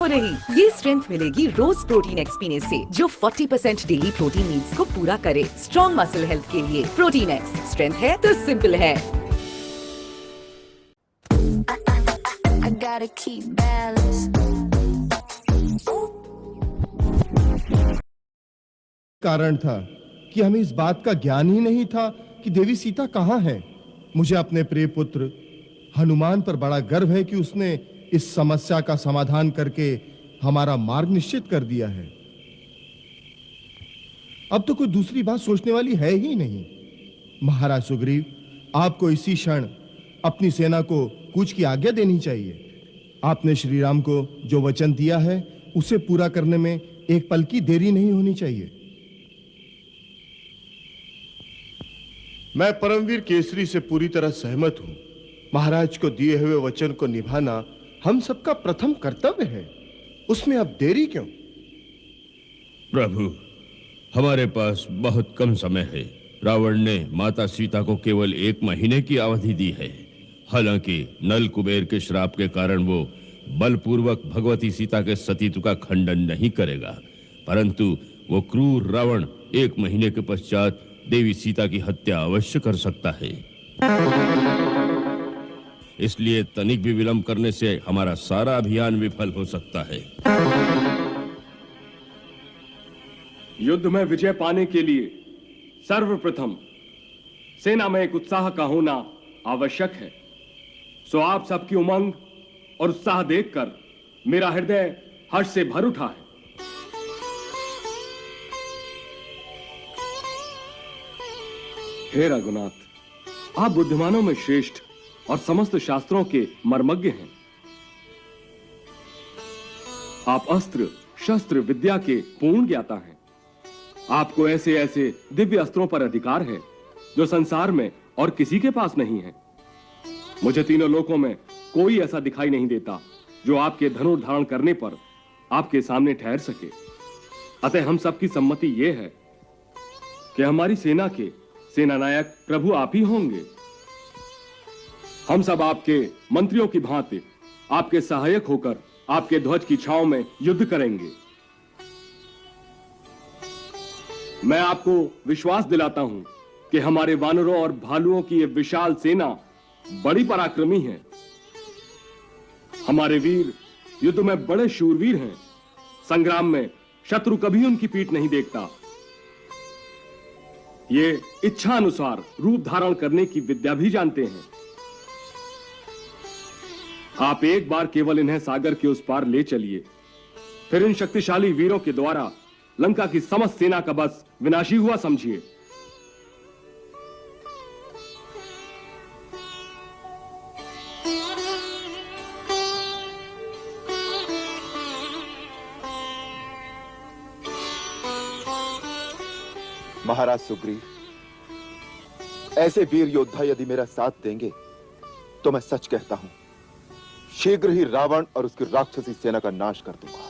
हो रही। ये स्ट्रेंथ मिलेगी रोज प्रोटीन एक्स पीने से, जो 40% डेली प्रोटीन नीड्स को पूरा करे। स्ट्रॉन्ग मसल हेल्थ के लिए प्रोटीन एक्स, स्ट्रेंथ है तो सिंपल है। Gotta keep balance. कारण था कि हमें इस बात का ज्ञान ही नहीं था कि देवी सीता कहां है। मुझे अपने प्रिय पुत्र हनुमान पर बड़ा गर्व है कि उसने इस समस्या का समाधान करके हमारा मार्ग निश्चित कर दिया है। अब तो कोई दूसरी बात सोचने वाली है ही नहीं। महाराज सुग्रीव, आपको इसी क्षण अपनी सेना को कूच की आज्ञा देनी चाहिए। आपने श्री राम को जो वचन दिया है उसे पूरा करने में एक पल की देरी नहीं होनी चाहिए। मैं परमवीर केसरी से पूरी तरह सहमत हूं। महाराज को दिए हुए वचन को निभाना हम सबका प्रथम कर्तव्य है। उसमें अब देरी क्यों? प्रभु, हमारे पास बहुत कम समय है। रावण ने माता सीता को केवल 1 महीने की अवधि दी है। हालांकि नल कुबेर के श्राप के कारण वो बलपूर्वक भगवती सीता के सतीत्व का खंडन नहीं करेगा, परंतु वो क्रूर रावण 1 महीने के पश्चात देवी सीता की हत्या अवश्य कर सकता है। इसलिए तनिक भी विलंब करने से हमारा सारा अभियान विफल हो सकता है। युद्ध में विजय पाने के लिए सर्वप्रथम सेना में एक उत्साह का होना आवश्यक है। सो आप सबकी उमंग और उत्साह देखकर मेरा हृदय हर्ष से भर उठा है। हे रघुनाथ, आप बुद्धिमानों में श्रेष्ठ और समस्त शास्त्रों के मर्मज्ञ हैं। आप अस्त्र शस्त्र विद्या के पूर्ण ज्ञाता हैं। आपको ऐसे ऐसे दिव्य अस्त्रों पर अधिकार है जो संसार में और किसी के पास नहीं है। मुझे तीनों लोकों में कोई ऐसा दिखाई नहीं देता जो आपके धनुष धारण करने पर आपके सामने ठहर सके। अतः हम सबकी सम्मति यह है कि हमारी सेना के सेनानायक प्रभु आप ही होंगे। हम सब आपके मंत्रियों की भांति आपके सहायक होकर आपके ध्वज की छांव में युद्ध करेंगे। मैं आपको विश्वास दिलाता हूं कि हमारे वानरों और भालुओं की यह विशाल सेना बड़ी पराक्रमी है। हमारे वीर युद्ध में बड़े शूरवीर हैं। संग्राम में शत्रु कभी उनकी पीठ नहीं देखता। ये इच्छा अनुसार रूप धारण करने की विद्या भी जानते हैं। आप एक बार केवल इन्हें सागर के उस पार ले चलिए, फिर इन शक्तिशाली वीरों के द्वारा लंका की समस्त सेना का बस विनाशी हुआ समझिए। महाराज सुग्रीव, ऐसे वीर योद्धा यदि मेरा साथ देंगे तो मैं सच कहता हूं, शीघ्र ही रावण और उसकी राक्षसी सेना का नाश कर दूंगा।